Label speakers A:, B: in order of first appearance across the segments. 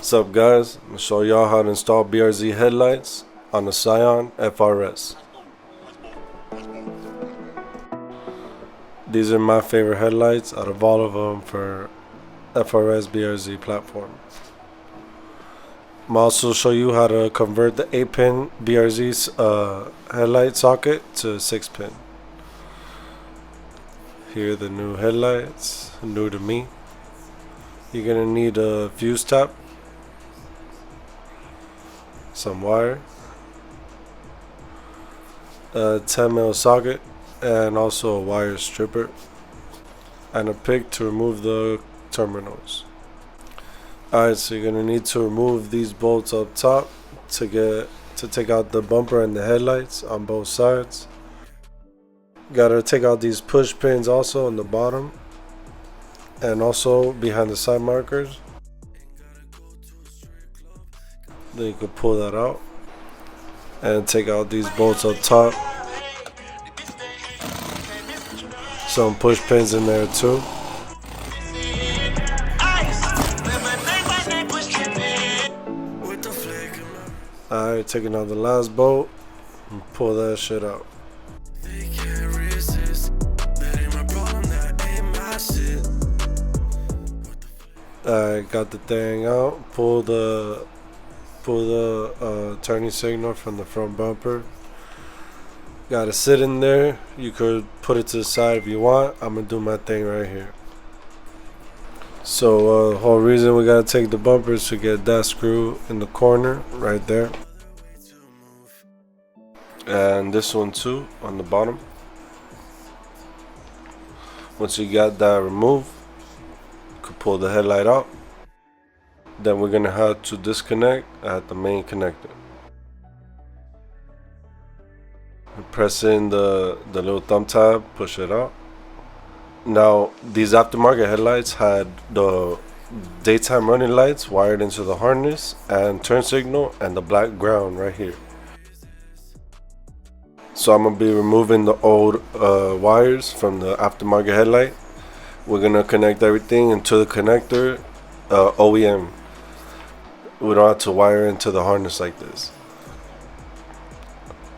A: What's up, guys? I'm gonna show y'all how to install BRZ headlights on the Scion FRS. These are my favorite headlights out of all of them for FRS BRZ platform. I'm also show you how to convert the 8-pin BRZ headlight socket to 6-pin. Here are the new headlights, new to me. You're gonna need a fuse tap, some wire, a 10mm socket, and also a wire stripper, and a pick to remove the terminals. Alright, so you're gonna need to remove these bolts up top to take out the bumper and the headlights on both sides. Gotta take out these push pins also on the bottom and also behind the side markers. Then you can pull that out and take out these bolts up top. Some push pins in there too. Alright, taking out the last bolt and pull that shit out. Alright, got the thing out. Pull the turning signal from the front bumper. Gotta sit in there. You could put it to the side if you want. I'm gonna do my thing right here. So the whole reason we gotta take the bumper is to get that screw in the corner right there, and this one too on the bottom. Once you got that removed, you could pull the headlight out. Then we're gonna have to disconnect at the main connector. Press in the little thumb tab, push it out. Now these aftermarket headlights had the daytime running lights wired into the harness and turn signal and the black ground right here. So I'm gonna be removing the old wires from the aftermarket headlight. We're gonna connect everything into the connector OEM. We don't have to wire into the harness like this.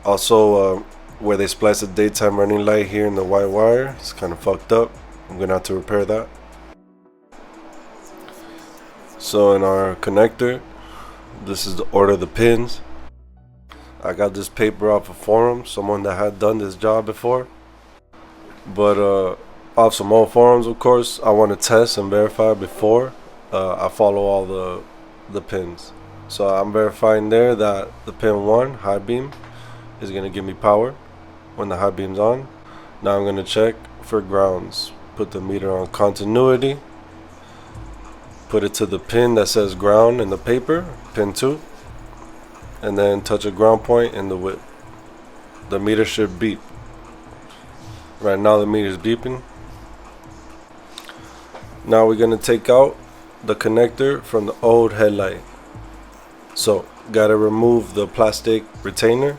A: Also, where they splice the daytime running light here in the white wire, it's kind of fucked up. I'm gonna have to repair that. So in our connector, this is the order of the pins. I got this paper off a forum, someone that had done this job before. But off some old forums, of course, I want to test and verify before I follow all the pins. So I'm verifying there that the pin 1 high beam is gonna give me power when the high beam's on. Now I'm gonna check for grounds. Put the meter on continuity, put it to the pin that says ground in the paper, pin 2, and then touch a ground point in the whip. The meter should beep. Right now the meter is beeping. Now we're gonna take out the connector from the old headlight. So gotta remove the plastic retainer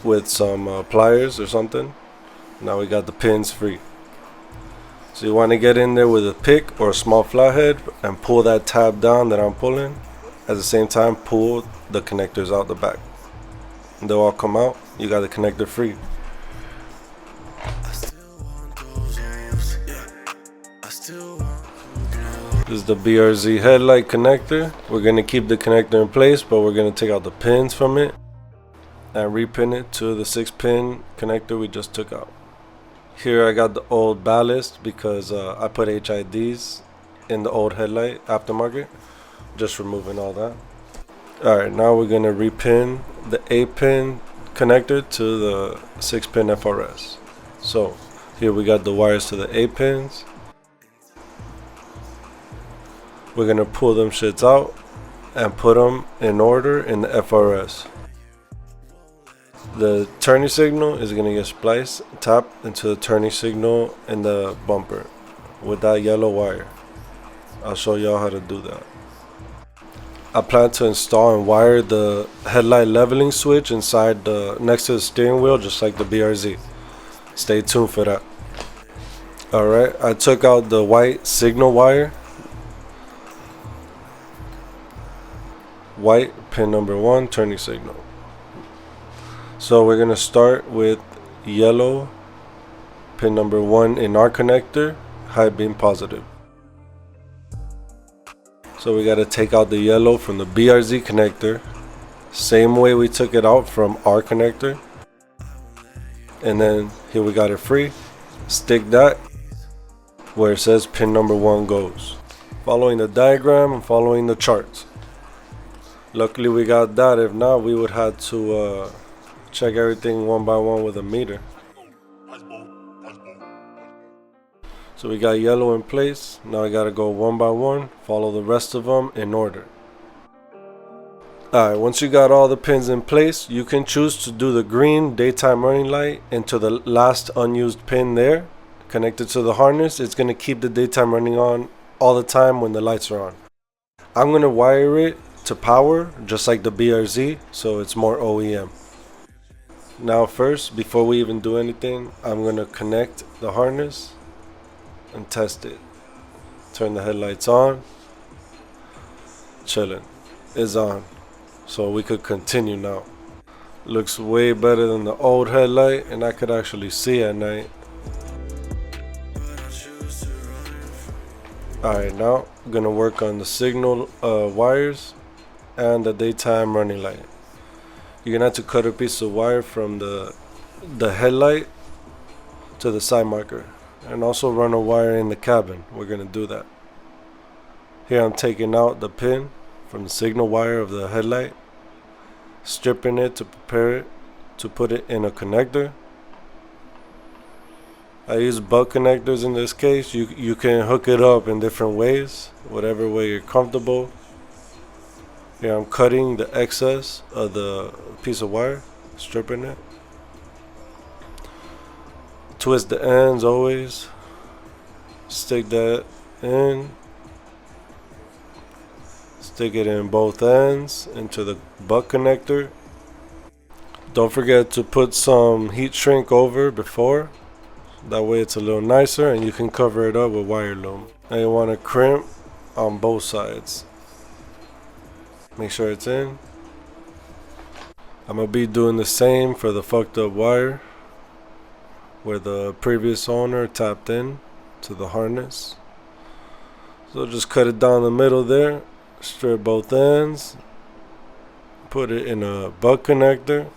A: with some pliers or something. Now we got the pins free. So you want to get in there with a pick or a small flathead and pull that tab down that I'm pulling. At the same time, pull the connectors out the back. And they'll all come out. You got the connector free. This is the BRZ headlight connector. We're going to keep the connector in place, but we're going to take out the pins from it and repin it to the 6-pin connector we just took out. Here I got the old ballast because I put HIDs in the old headlight aftermarket. Just removing all that. Alright, now we're going to repin the 8-pin connector to the 6-pin FRS. So here we got the wires to the 8 pins. We're going to pull them shits out and put them in order in the FRS. The turning signal is going to get spliced, tapped into the turning signal in the bumper with that yellow wire. I'll show y'all how to do that. I plan to install and wire the headlight leveling switch inside next to the steering wheel, just like the BRZ. Stay tuned for that. Alright, I took out the white signal wire white, pin number 1, turning signal. So we're gonna start with yellow, pin number 1 in our connector, high beam positive. So we gotta take out the yellow from the BRZ connector, same way we took it out from our connector. And then here we got it free. Stick that where it says pin number 1 goes. Following the diagram and following the charts. Luckily we got that. If not, we would have to check everything one by one with a meter. So we got yellow in place. Now I gotta go one by one, follow the rest of them in order. Alright, once you got all the pins in place, you can choose to do the green daytime running light into the last unused pin there, connected to the harness. It's gonna keep the daytime running on all the time when the lights are on. I'm gonna wire it to power, just like the BRZ, so it's more OEM. Now first, before we even do anything, I'm gonna connect the harness and test it. Turn the headlights on. Chillin'. It's on. So we could continue now. Looks way better than the old headlight, and I could actually see at night. Alright, now I'm gonna work on the signal wires and the daytime running light. You're gonna have to cut a piece of wire from the headlight to the side marker, and also run a wire in the cabin. We're gonna do that. Here I'm taking out the pin from the signal wire of the headlight, stripping it to prepare it to put it in a connector. I use butt connectors in this case. You can hook it up in different ways, whatever way you're comfortable. Here I'm cutting the excess of the piece of wire, stripping it. Twist the ends always. Stick that in. Stick it in both ends into the butt connector. Don't forget to put some heat shrink over before. That way it's a little nicer and you can cover it up with wire loom. Now you want to crimp on both sides. Make sure it's in. I'm going to be doing the same for the fucked up wire where the previous owner tapped in to the harness. So just cut it down the middle there, strip both ends, put it in a butt connector.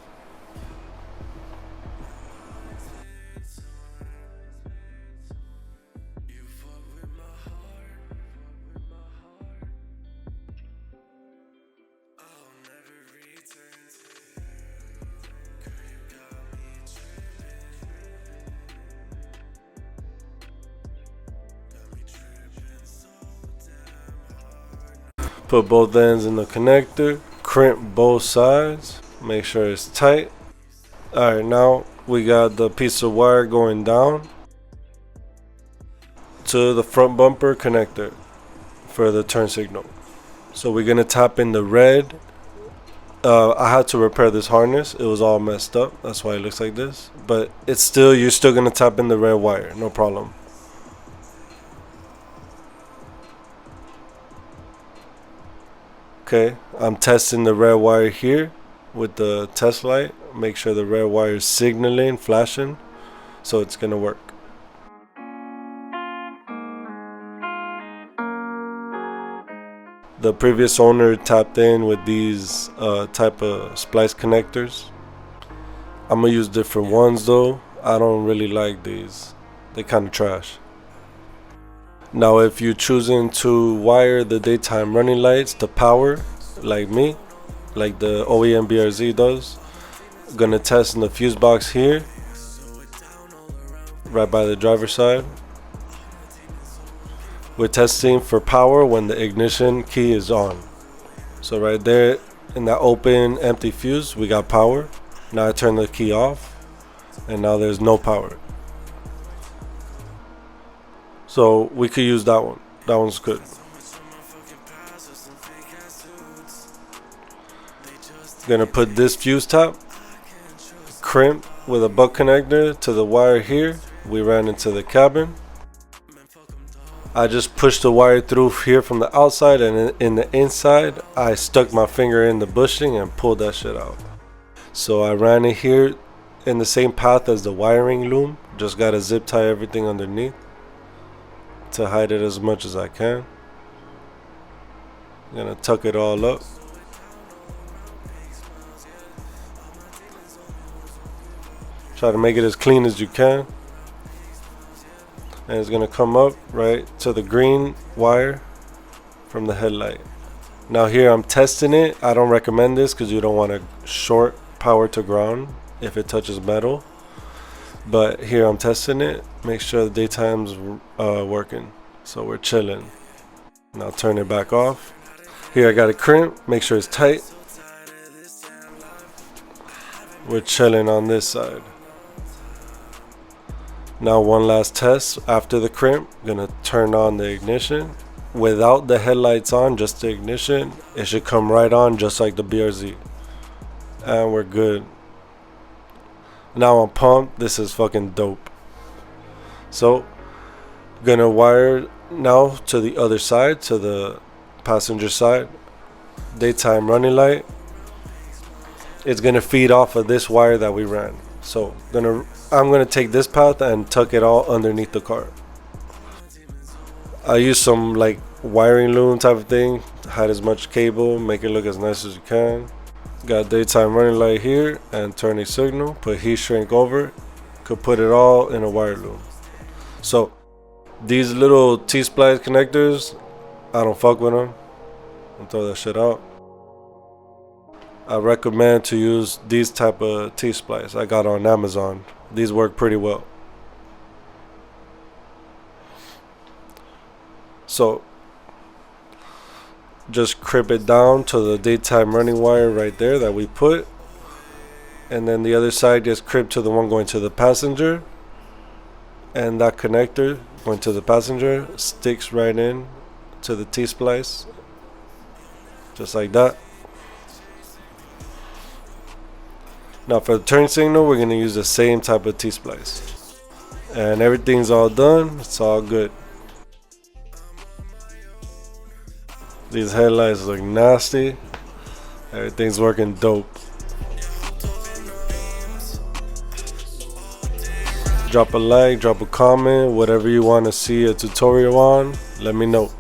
A: Put both ends in the connector, crimp both sides, make sure it's tight. Alright, now we got the piece of wire going down to the front bumper connector for the turn signal. So we're gonna tap in the red. I had to repair this harness, it was all messed up, that's why it looks like this. But it's still, you're still gonna tap in the red wire, no problem. Okay, I'm testing the red wire here with the test light. Make sure the red wire is signaling, flashing, so it's gonna work. The previous owner tapped in with these type of splice connectors. I'm gonna use different ones though. I don't really like these. They kind of trash. Now if you're choosing to wire the daytime running lights to power, like me, like the OEM BRZ does, I'm gonna test in the fuse box here, right by the driver's side. We're testing for power when the ignition key is on. So right there in that open empty fuse, we got power. Now I turn the key off, and now there's no power. So we could use that one. That one's good. Gonna put this fuse tap, crimp with a butt connector to the wire here. We ran into the cabin. I just pushed the wire through here from the outside, and in the inside I stuck my finger in the bushing and pulled that shit out. So I ran it here in the same path as the wiring loom. Just gotta zip tie everything underneath to hide it as much as I can. I'm gonna tuck it all up. Try to make it as clean as you can. And it's gonna come up right to the green wire from the headlight. Now here I'm testing it. I don't recommend this because you don't want to short power to ground if it touches metal. But here I'm testing it. Make sure the daytime's working. So we're chilling. Now turn it back off. Here I got it crimp. Make sure it's tight. We're chilling on this side. Now one last test after the crimp. Gonna turn on the ignition. Without the headlights on, just the ignition, it should come right on just like the BRZ. And we're good. Now I'm pumped. This is fucking dope. So gonna wire now to the other side, to the passenger side. Daytime running light. It's gonna feed off of this wire that we ran. So I'm gonna take this path and tuck it all underneath the car. I use some like wiring loom type of thing, hide as much cable, make it look as nice as you can. Got daytime running light here and turning signal. Put heat shrink over it. Could put it all in a wire loom. So these little T-splice connectors, I don't fuck with them. I'll throw that shit out. I recommend to use these type of T-splice I got on Amazon. These work pretty well. So just crimp it down to the daytime running wire right there that we put, and then the other side gets crimped to the one going to the passenger, and that connector going to the passenger sticks right in to the T-splice, just like that. Now for the turn signal, we're going to use the same type of T-splice. And everything's all done. It's all good. These headlights look nasty. Everything's working dope. Drop a like, drop a comment, whatever you want to see a tutorial on, let me know.